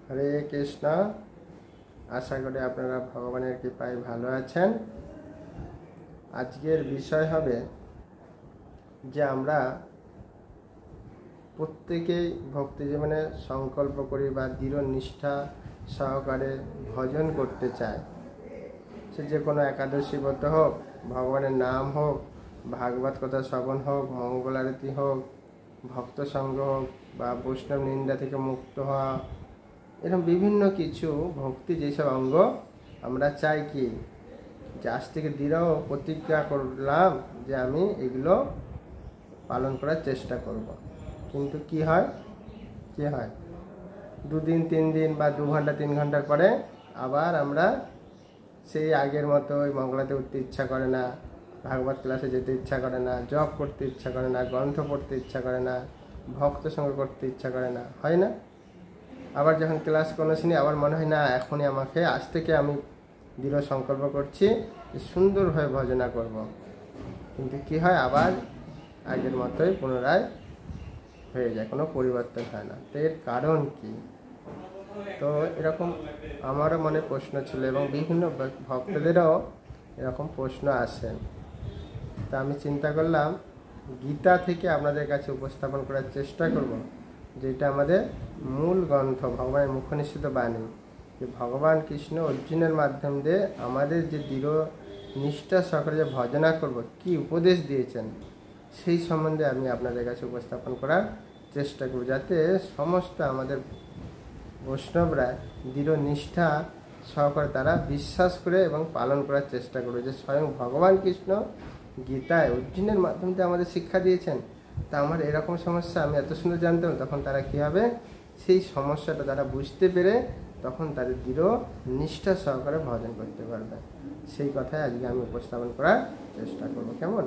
হরে কৃষ্ণ। আশা করি আপনারা ভগবানের কৃপায় ভালো আছেন। আজকের বিষয় হবে যে আমরা প্রত্যেকেই ভক্তি জীবনে সংকল্প করি বা দৃঢ় নিষ্ঠা সহকারে ভজন করতে চাই। সে যে কোনো একাদশী ব্রত হোক, ভগবানের নাম হোক, ভাগবত কথা শ্রবণ হোক, মঙ্গল আরতি হোক, ভক্ত সঙ্গ হোক বা বৈষ্ণব নিন্দা থেকে মুক্ত হওয়া, এরকম বিভিন্ন কিছু ভক্তি যেসব অঙ্গ আমরা চাই কি যে আজ থেকে দৃঢ় প্রতিজ্ঞা করলাম যে আমি এগুলো পালন করার চেষ্টা করব। কিন্তু কি হয় 2 দিন 3 দিন বা 2 ঘন্টা 3 ঘন্টার পরে আবার আমরা সেই আগের মতো ওই মঙ্গলাতে উঠতে ইচ্ছা করে না, ভাগবত ক্লাসে যেতে ইচ্ছা করে না, জপ করতে ইচ্ছা করে না, গ্রন্থ পড়তে ইচ্ছা করে না, ভক্ত সঙ্গ করতে ইচ্ছা করে না, হয় না? আবার যখন ক্লাস কোনো শুনি আবার মনে হয় না এখনই আমাকে আজ থেকে আমি দৃঢ় সংকল্প করছি সুন্দরভাবে ভজনা করব। কিন্তু কি হয় আবার আগের মতোই পুনরায় হয়ে যায়, কোনো পরিবর্তন হয় না। তো এর কারণ কি? তো এরকম আমারও মনে প্রশ্ন ছিল এবং বিভিন্ন ভক্তদেরও এরকম প্রশ্ন আসে। তা আমি চিন্তা করলাম গীতা থেকে আপনাদের কাছে উপস্থাপন করার চেষ্টা করব, যেটা আমাদের মূল গ্রন্থ, ভগবানের মুখনিসৃত বাণী, যে ভগবান কৃষ্ণ অর্জুনের মাধ্যম দিয়ে আমাদের যে দৃঢ় নিষ্ঠা সহকারে যে ভজনা করব কি উপদেশ দিয়েছেন সেই সম্বন্ধে আমি আপনাদের কাছে উপস্থাপন করার চেষ্টা করব, যাতে সমস্ত আমাদের বৈষ্ণবরা দৃঢ় নিষ্ঠা সহকারে তারা বিশ্বাস করে এবং পালন করার চেষ্টা করবে যে স্বয়ং ভগবান কৃষ্ণ গীতায় অর্জুনের মাধ্যম দিয়ে আমাদের শিক্ষা দিয়েছেন। তা আমার এরকম সমস্যা আমি এত সুন্দর জানতাম, তখন তারা কী হবে সেই সমস্যাটা তারা বুঝতে পেরে তখন তাদের দৃঢ় নিষ্ঠা সহকারে ভজন করতে পারবে। সেই কথাই আজকে আমি উপস্থাপন করার চেষ্টা করব। কেমন?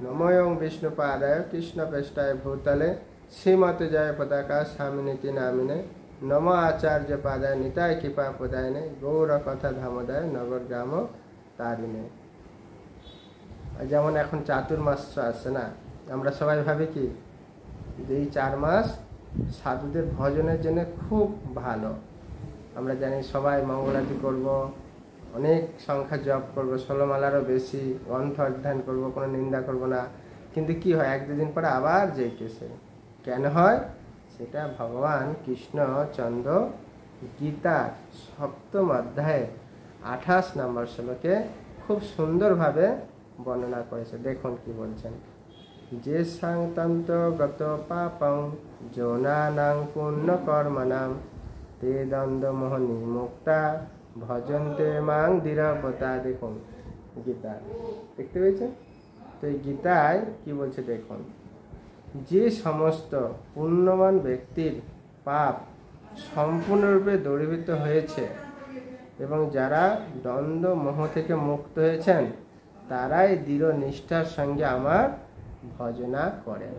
নময়ং বিষ্ণুপাদায় কৃষ্ণ পেষ্টায় ভূতলে শ্রীমতে জয় পতাকা স্বামিনীতি নামিনে নম আচার্য পাদায় নিতায় কৃপা প্রদায়নে গৌর কথা ধামোদয় নগর গ্রাম তারিণে। যেমন এখন চাতুর্মাস আসছে না, আমরা সবাই ভাবি কি যে এই 4 মাস সাধুদের ভজনের জন্য খুব ভালো। আমরা জানি সবাই মঙ্গলারতি করব, অনেক সংখ্যা জপ করব, 16 মালারও বেশি, গ্রন্থ অধ্যয়ন করব, কোনো নিন্দা করব না। কিন্তু কি হয় 1-2 দিন পরে আবার যেতেছে। কেন হয়? সেটা ভগবান কৃষ্ণচন্দ্র গীতার 7ম অধ্যায়ে 28 নম্বর শ্লোকে খুব সুন্দরভাবে বর্ণনা করেছে। দেখুন কি বলছেন। যে সাংতন্ত গত পাপং জনানাং পুণ্য কর্মনাম তে দ্বন্দ্ব মোহনী মুক্তা ভজন্তে মাং দৃঢ়বতা। দেখুন গীতা দেখতে পেয়েছেন তো? এই গীতায় কি বলছে দেখুন, যে সমস্ত পুণ্যবান ব্যক্তির পাপ সম্পূর্ণরূপে দূরীভূত হয়েছে এবং যারা দ্বন্দ্ব মোহ থেকে মুক্ত হয়েছেন তারাই দৃঢ় নিষ্ঠার সঙ্গে আমার ভজনা করেন।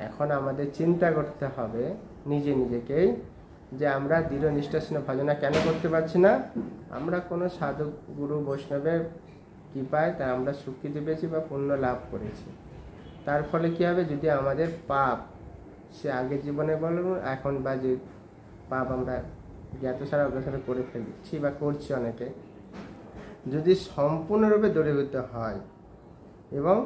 এখন আমাদের চিন্তা করতে হবে নিজেকেই যে আমরা দৃঢ় নিষ্ঠার সঙ্গে ভজনা কেন করতে পারছি না? আমরা কোনো সাধু গুরু বৈষ্ণবের কৃপায় তা আমরা স্বীকৃতি পেয়েছি বা পুণ্য লাভ করেছি। তার ফলে কী হবে, যদি আমাদের পাপ সে আগের জীবনে বলুন এখন বা যে পাপ আমরা জ্ঞাত সারা অগ্রসরে করে ফেলছি বা করছি অনেকে, যদি সম্পূর্ণরূপে দূরীভূত হয় এবং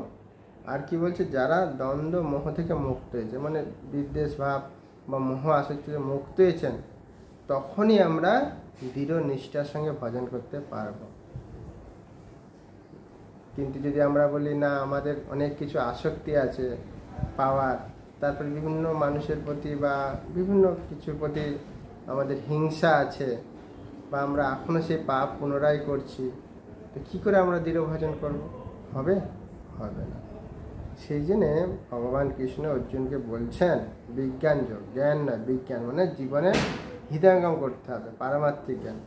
আর কি বলছে যারা দ্বন্দ্ব মোহ থেকে মুক্ত হয়েছে, মানে বিদ্বেষ ভাব বা মোহ আসক্তি থেকে মুক্ত হয়েছেন, তখনই আমরা দৃঢ় নিষ্ঠার সঙ্গে ভজন করতে পারব। কিন্তু যদি আমরা বলি না আমাদের অনেক কিছু আসক্তি আছে পাওয়ার, তারপরে বিভিন্ন মানুষের প্রতি বা বিভিন্ন কিছুর প্রতি আমাদের হিংসা আছে, বা আমরা এখনও সেই পাপ পুনরায় করছি, তো কী করে আমরা দৃঢ় ভজন করব? হবে না। সেই জন্যে ভগবান কৃষ্ণ অর্জুনকে বলছেন বিজ্ঞান যোগ, জ্ঞান না বিজ্ঞান, মানে জীবনে হৃদয়ঙ্গম করতে হবে পারমার্থিক জ্ঞান।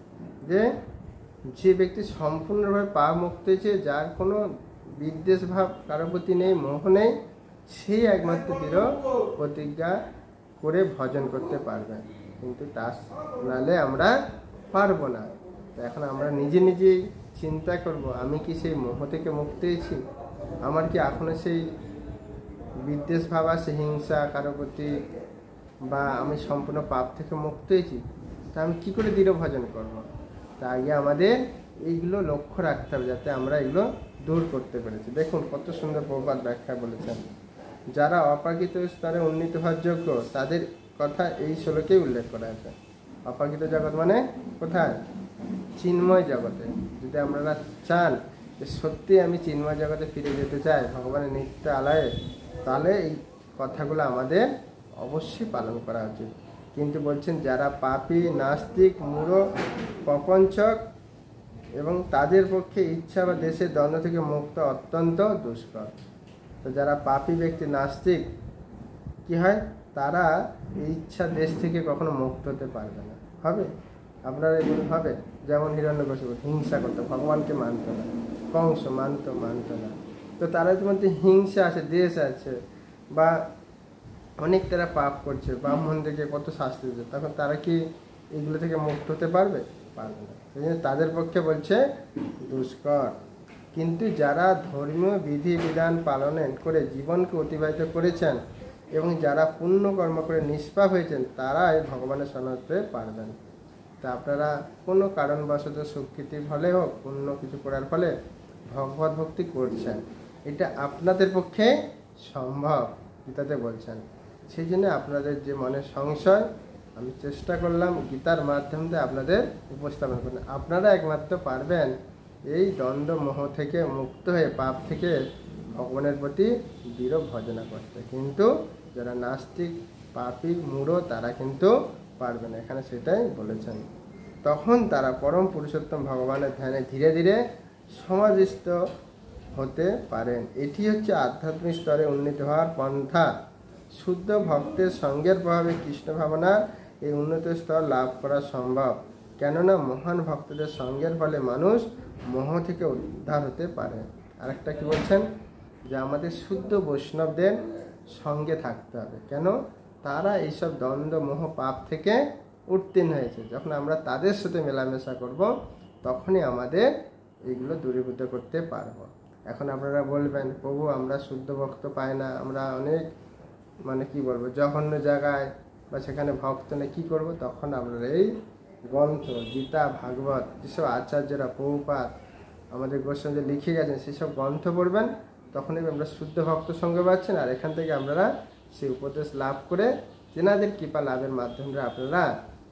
যে ব্যক্তি সম্পূর্ণভাবে পাপ মুক্ত হয়েছে, যার কোনো বিদ্বেষ ভাব কারোর প্রতি নেই, মোহ নেই, সেই একমাত্র দৃঢ় প্রতিজ্ঞা করে ভজন করতে পারবে। কিন্তু তা নাহলে আমরা পারবো না। তো এখন আমরা নিজেই চিন্তা করব, আমি কি সেই মোহ থেকে মুক্ত হয়েছি? আমার কি এখনো সেই বিদ্বেষ ভাব আছে, হিংসা কারোর প্রতি, বা আমি সম্পূর্ণ পাপ থেকে মুক্ত হয়েছি, তা আমি কী করে দৃঢ় ভজন করবো? তা আগে আমাদের এইগুলো লক্ষ্য রাখতে হবে যাতে আমরা এগুলো দূর করতে পেরেছি। দেখুন কত সুন্দর প্রবাদ ব্যাখ্যা বলেছেন। যারা অপ্রাকৃত স্তরে উন্নীত হওয়ার যোগ্য তাদের কথা এই শ্লোকেই উল্লেখ করা আছে। অপ্রাকৃত জগৎ মানে কোথায়? চিন্ময় জগতে। যদি আপনারা চান যে সত্যি আমি চিন্ময় জগতে ফিরে যেতে চাই ভগবানের নিত্য আলয়ে, তাহলে এই কথাগুলো আমাদের অবশ্যই পালন করা উচিত। কিন্তু বলছেন যারা পাপী, নাস্তিক, মূঢ়, প্রপঞ্চক এবং তাদের পক্ষে ইচ্ছা বা দেশের দ্বন্দ্ব থেকে মুক্ত অত্যন্ত দুষ্কর। তো যারা পাপী ব্যক্তি, নাস্তিক, কি হয়? তারা এই ইচ্ছা দেশ থেকে কখনো মুক্ত হতে পারবে না। হবে? আপনারা এগুলো হবে? যেমন হিরণ্যকশিপু হিংসা করতো, ভগবানকে মানত না, কংস মানত না। তো তাদের মধ্যে হিংসা আছে, দেশ আছে, বা অনেক তারা পাপ করছে, ব্রাহ্মণদেরকে কত শাস্তি দিচ্ছে, তখন তারা কি এগুলো থেকে মুক্ত হতে পারবে? পারবে না। সেই জন্য তাদের পক্ষে বলছে দুষ্কর। কিন্তু যারা ধর্মীয় বিধি বিধান পালন করে জীবনকে অতিবাহিত করেছেন এবং যারা পুণ্য কর্ম করে নিষ্পাপ হয়েছেন তারাই ভগবানের শরণ হতে পারবেন। তা আপনারা কোনো কারণবশত স্বীকৃতির ফলে হোক, পুণ্য কিছু করার ফলে ভগবত ভক্তি করছেন, এটা আপনাদের পক্ষে সম্ভব, গীতাতে বলছেন। সেই জন্য আপনাদের যে মনের সংশয় আমি চেষ্টা করলাম গীতার মাধ্যমে আপনাদের উপস্থাপন করতে। আপনারা একমাত্র পারবেন এই দ্বন্দ্ব মোহ থেকে মুক্ত হয়ে পাপ থেকে ভগবানের প্রতি দৃঢ় ভজনা করতে। কিন্তু যারা নাস্তিক, পাপী, মূঢ় তারা কিন্তু পারবে না, এখানে সেটাই বলেছেন। তখন তারা পরম পুরুষোত্তম ভগবানের ধ্যানে ধীরে ধীরে সমাধিস্থ হতে পারেন। এটি হচ্ছে আধ্যাত্মিক স্তরে উন্নীত হওয়ার পন্থা। শুদ্ধ ভক্তের সঙ্গের প্রভাবে কৃষ্ণ ভাবনার এই উন্নত স্তর লাভ করা সম্ভব, কেননা মহান ভক্তদের সঙ্গের ফলে মানুষ মোহ থেকে উদ্ধার হতে পারে। আরেকটা কি বলছেন? যে আমাদের শুদ্ধ বৈষ্ণবদের সঙ্গে থাকতে হবে। কেন? তারা এইসব দ্বন্দ্ব, মোহ, পাপ থেকে উত্তীর্ণ হয়েছে। যখন আমরা তাদের সাথে মেলামেশা করব তখনই আমাদের এইগুলো দূরীভূত করতে পারবো। এখন আপনারা বলবেন প্রভু আমরা শুদ্ধ ভক্ত পাই না, আমরা অনেক কি বলবো জঘন্য জায়গায়, বা সেখানে ভক্ত নেই, কী করবো? তখন আপনারা এই গ্রন্থ গীতা, ভাগবত, যেসব আচার্যরা, প্রভুপাদ, আমাদের গোস্বামী লিখে গেছেন সেসব গ্রন্থ পড়বেন। তখনই আমরা শুদ্ধ ভক্ত সঙ্গে পাচ্ছেন। আর এখান থেকে আপনারা সেই উপদেশ লাভ করে তেনাদের কৃপা লাভের মাধ্যমে আপনারা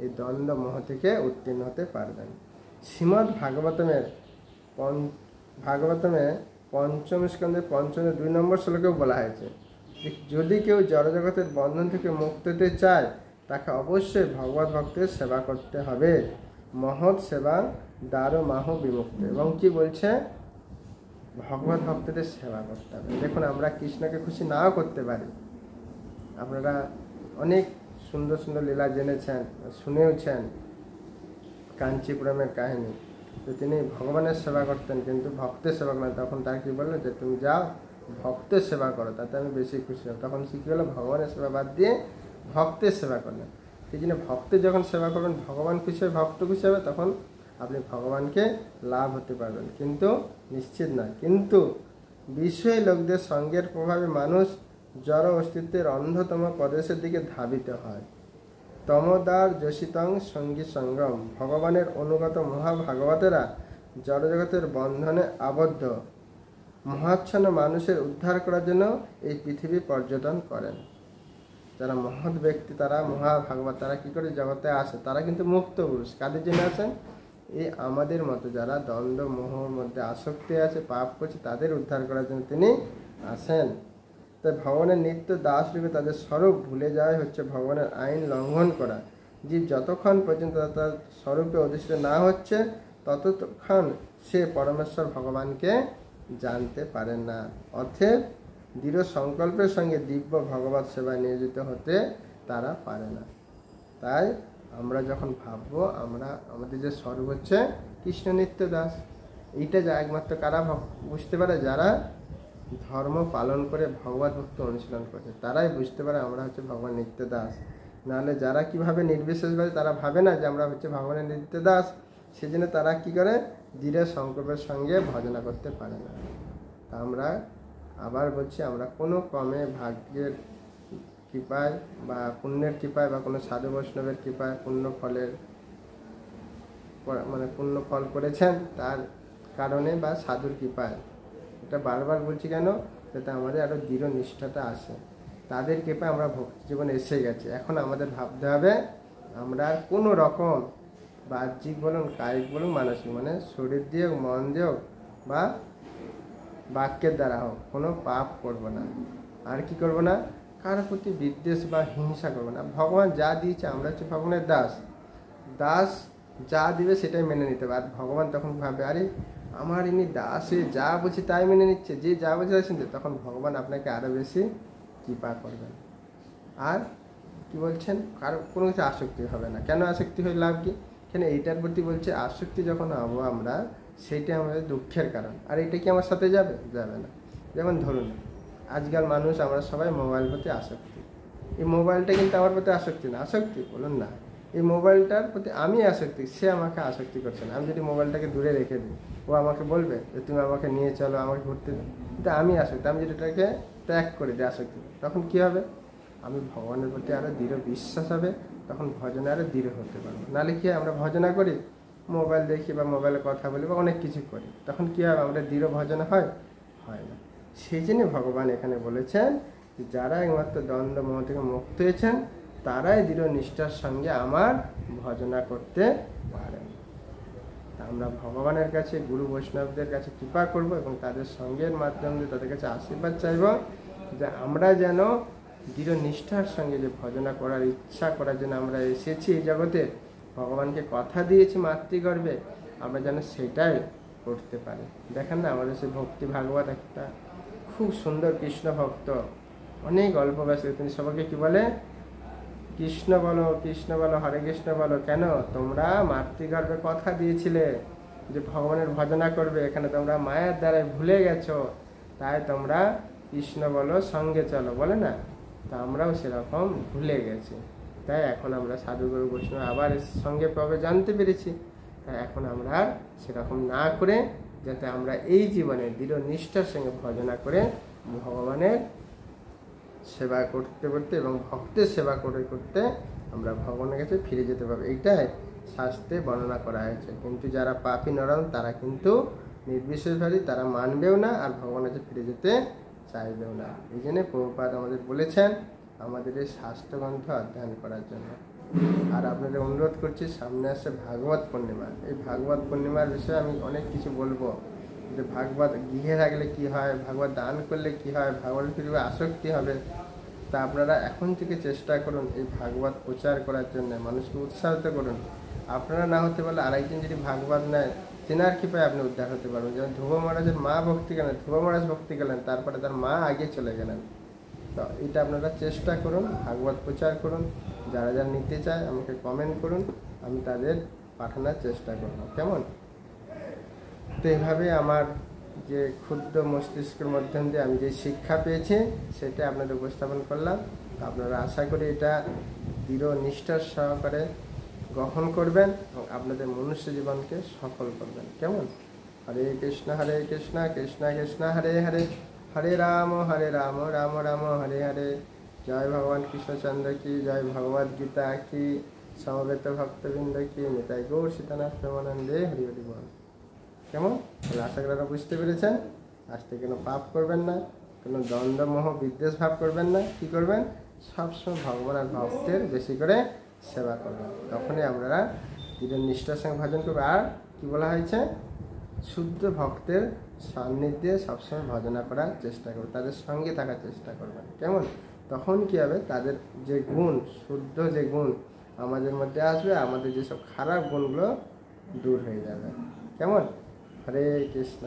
এই দ্বন্দ্ব মোহ থেকে উত্তীর্ণ হতে পারবেন। শ্রীমদ্ ভাগবতমে পঞ্চম স্কন্ধে পঞ্চম 2 নম্বর শ্লোকেও বলা হয়েছে যদি কেউ জড়জগতের বন্ধন থেকে মুক্ত হতে চায় তাকে অবশ্যই ভগবত ভক্তের সেবা করতে হবে। মহৎ সেবা দ্বারো মাহ বিমুক্ত। এবং কি বলছে? ভগবত ভক্তদের সেবা করতে হবে। দেখুন আমরা কৃষ্ণকে খুশি নাও করতে পারি। আপনারা অনেক সুন্দর সুন্দর লীলা জেনেছেন, শুনেওছেন, কাঞ্চিপুরমের কাহিনী। তো তিনি ভগবানের সেবা করতেন কিন্তু ভক্তের সেবা করেন। তখন তার কি বললেন যে তুমি যাও ভক্তের সেবা করো, তাতে আমি বেশি খুশি হব। তখন সে কী হলো? ভগবানের সেবা বাদ দিয়ে ভক্তের সেবা করলেন। সেই জন্য ভক্তের যখন সেবা করবেন ভগবান খুশি হবে, ভক্ত খুশি হবে, তখন আপনি ভগবানকে লাভ হতে পারবেন। কিন্তু নিশ্চিত নয়। কিন্তু বিষয় লোকদের সঙ্গের প্রভাবে মানুষ জড় অস্তিত্বের অন্ধতম প্রদেশের দিকে ধাবিত হয়। তমদার যোশিতং সঙ্গী সঙ্গম। ভগবানের অনুগত মহাভাগবতেরা জড়জগতের বন্ধনে আবদ্ধ মহাচ্ছন্ন মানুষের উদ্ধার করার জন্য এই পৃথিবী পর্যটন করেন। যারা মহৎ ব্যক্তি, তারা মহাভাগবত, তারা কী করে জগতে আসে? তারা কিন্তু মুক্ত পুরুষ। কাদের জন্য আসেন? এই আমাদের মতো যারা দ্বন্দ্ব মোহর মধ্যে আসক্তি আছে, পাপ করছে, তাদের উদ্ধার করার জন্য তিনি আসেন। তাই ভগবানের নিত্য দাস রূপে তাদের স্বরূপ ভুলে যাওয়াই হচ্ছে ভগবানের আইন লঙ্ঘন করা। জীব যতক্ষণ পর্যন্ত তার স্বরূপে অধিষ্ঠিত না হচ্ছে ততক্ষণ সে পরমেশ্বর ভগবানকে জানতে পারেন না। অতএব দৃঢ় সংকল্পের সঙ্গে দিব্য ভগবত সেবায় নিয়োজিত হতে তারা পারে না। তাই আমরা যখন ভাববো আমরা আমাদের যে স্বরূপ হচ্ছে কৃষ্ণ নিত্য দাস, এইটা যা একমাত্র কারা বুঝতে পারে? যারা ধর্ম পালন করে ভগবত ভক্তি অনুশীলন করছে তারাই বুঝতে পারে আমরা হচ্ছে ভগবান নিত্য দাস। নাহলে যারা কিভাবে নির্বিশেষভাবে তারা ভাবে না যে আমরা হচ্ছে ভগবানের নিত্য দাস, সেজন্য তারা কি করে? দৃঢ় সংকল্পের সঙ্গে ভজনা করতে পারে না। তা আমরা আবার বলছি আমরা কোনো ক্রমে ভাগ্যের কৃপায় বা পুণ্যের কৃপায় বা কোনো সাধু বৈষ্ণবের কৃপায় পুণ্য ফলের মানে পুণ্য ফল করেছেন তার কারণে বা সাধুর কৃপায়। এটা বারবার বলছি কেন, যাতে আমাদের আরও দৃঢ় নিষ্ঠাটা আসে। তাদের কৃপায় আমরা ভক্তি জীবনে এসে গেছি। এখন আমাদের ভাবতে হবে আমরা কোনো রকম বাহ্যিক বলুন, কায়িক বলুন, মানসিক মানে শরীর দিয়ে হোক, মন দিয়ে হোক বা বাক্যের দ্বারা হোক কোনো পাপ করব না। আর কি করব না, কারোর প্রতি বিদ্বেষ বা হিংসা করব না। ভগবান যা দিয়েছে, আমরা হচ্ছে ভগবানের দাস। দাস যা দিবে সেটাই মেনে নিতে হবে। আর ভগবান তখন ভাবে আরে আমার ইনি দাসে যা বলছে তাই মেনে নিচ্ছে, যে যা বলছে তাই শুনছে, তখন ভগবান আপনাকে আরও বেশি কৃপা করবেন। আর কি বলছেন, কারো কোনো কিছু আসক্তি হবে না। কেন আসক্তি হয়ে লাভ কি? কেন এইটার প্রতি বলছে আসক্তি যখন হবো আমরা, সেইটাই আমাদের দুঃখের কারণ। আর এটা কি আমার সাথে যাবে? যাবে না। যেমন ধরুন আজকাল মানুষ আমরা সবাই মোবাইল প্রতি আসক্তি। এই মোবাইলটা কিন্তু আমার প্রতি আসক্তি না। আসক্তি বলুন না, এই মোবাইলটার প্রতি আমি আসক্তি, সে আমাকে আসক্তি করছে না। আমি যদি মোবাইলটাকে দূরে রেখে দিই, ও আমাকে বলবে যে তুমি আমাকে নিয়ে চলো, আমাকে ঘুরতে দাও, কিন্তু আমি আসক্তি। আমি যদি এটাকে ত্যাগ করে দিই আসক্তি, তখন কি হবে? আমি ভগবানের প্রতি আরও দৃঢ় বিশ্বাস হবে, তখন ভজনে আরও দৃঢ় হতে পারবো। নাহলে কি আমরা ভজনা করি, মোবাইল দেখি বা মোবাইলে কথা বলি বা অনেক কিছু করি, তখন কি হবে? আমরা দৃঢ় ভজনা হয় না। সেই জন্য ভগবান এখানে বলেছেন যে যারা একমাত্র দ্বন্দ্ব মোহ থেকে মুক্ত হয়েছেন তারাই দৃঢ় নিষ্ঠার সঙ্গে আমার ভজনা করতে পারেন। আমরা ভগবানের কাছে, গুরু বৈষ্ণবদের কাছে কৃপা করব এবং তাদের সঙ্গের মাধ্যমে তাদের কাছে আশীর্বাদ চাইব যে আমরা যেন দৃঢ় নিষ্ঠার সঙ্গে যে ভজনা করার ইচ্ছা করার জন্য আমরা এসেছি এই জগতে, ভগবানকে কথা দিয়েছি মাতৃগর্ভে, আমরা যেন সেটাই করতে পারি। দেখেন না আমাদের সেই ভক্তি ভাগবত একটা খুব সুন্দর কৃষ্ণ ভক্ত, অনেক অল্প বয়সে তিনি সবাইকে কি বলে, কৃষ্ণ বলো, কৃষ্ণ বলো, হরে কৃষ্ণ বলো। কেন? তোমরা মাতৃগর্ভে কথা দিয়েছিলে যে ভগবানের ভজনা করবে, এখানে তোমরা মায়ের দ্বারাই ভুলে গেছো, তাই তোমরা কৃষ্ণ বলো, সঙ্গে চলো, বলে না? তা আমরাও সেরকম ভুলে গেছি। তাই এখন আমরা সাধুগুরু বৈষ্ণব আবার সঙ্গে পাবে জানতে পেরেছি। তাই এখন আমরা আর সেরকম না করে, যাতে আমরা এই জীবনে দৃঢ় নিষ্ঠার সঙ্গে ভজনা করে ভগবানের সেবা করতে করতে এবং ভক্তের সেবা করতে আমরা ভগবানের কাছে ফিরে যেতে পারবো। এইটাই শাস্ত্রে বর্ণনা করা হয়েছে। কিন্তু যারা পাপী নরম তারা কিন্তু নির্বিশেষভাবে তারা মানবেও না আর ভগবানের কাছে ফিরে যেতে চাইবেও না। এই জন্য প্রভুপাদ আমাদের বলেছেন আমাদের এই শাস্ত্রগ্রন্থ অধ্যয়ন করার জন্য। আর আপনাদের অনুরোধ করছি, সামনে আসছে ভাগবত পূর্ণিমা। এই ভাগবত পূর্ণিমার বিষয়ে আমি অনেক কিছু বলবো, যে ভাগবত গৃহে থাকলে কি হয়, ভাগবত দান করলে কি হয়, ভাগবত কীভাবে আসক্তি হবে। তা আপনারা এখন থেকে চেষ্টা করুন এই ভাগবত প্রচার করার জন্য, মানুষকে উৎসাহিত করুন। আপনারা না হতে পারলে আরেকজন যদি ভাগবত নেয়, তেনার কৃপায় আপনি উদ্ধার হতে পারবেন। যেমন ধ্রুব মহারাজের মা ভক্তি গেলেন, ধ্রুব মহারাজ ভক্তি গেলেন, তারপরে তার মা আগে চলে গেলেন। তো এটা আপনারা চেষ্টা করুন, ভাগবত প্রচার করুন। যারা যারা নিতে চায় আমাকে কমেন্ট করুন, আমি তাদের পাঠানোর চেষ্টা করব। কেমন? তো এইভাবে আমার যে ক্ষুদ্র মস্তিষ্কের মাধ্যম দিয়ে আমি যে শিক্ষা পেয়েছি সেটা আপনাদের উপস্থাপন করলাম। আপনারা আশা করি এটা দৃঢ় নিষ্ঠার সহকারে গ্রহণ করবেন এবং আপনাদের মনুষ্য জীবনকে সফল করবেন। কেমন? হরে কৃষ্ণ কৃষ্ণ কৃষ্ণ হরে হরে, হরে রাম রাম রাম হরে হরে। জয় ভগবান কৃষ্ণচন্দ্র কি জয়, ভগবদ গীতা কি, সমবেত ভক্তবৃন্দ কি, নিতাই গৌর সীতানাথ প্রেমানন্দে হরি হরি বল। কেমন? আশা করি বুঝতে পেরেছেন। আজ থেকে কোনো পাপ করবেন না, কোনো দ্বন্দ্ব মোহ বিদ্বেষ ভাব করবেন না। কি করবেন? সবসময় ভগবান আর ভক্তের বেশি করে সেবা করবেন, তখনই আপনারা দৃঢ় নিষ্ঠার সঙ্গে ভজন করবেন। আর কি বলা হয়েছে, শুদ্ধ ভক্তের সান্নিধ্যে সবসময় ভজনা করার চেষ্টা করবেন, তাদের সঙ্গে থাকার চেষ্টা করবেন। কেমন? তখন কি হবে, তাদের যে গুণ, শুদ্ধ যে গুণ আমাদের মধ্যে আসবে, আমাদের যেসব খারাপ গুণগুলো দূর হয়ে যাবে। কেমন? হরে কৃষ্ণ।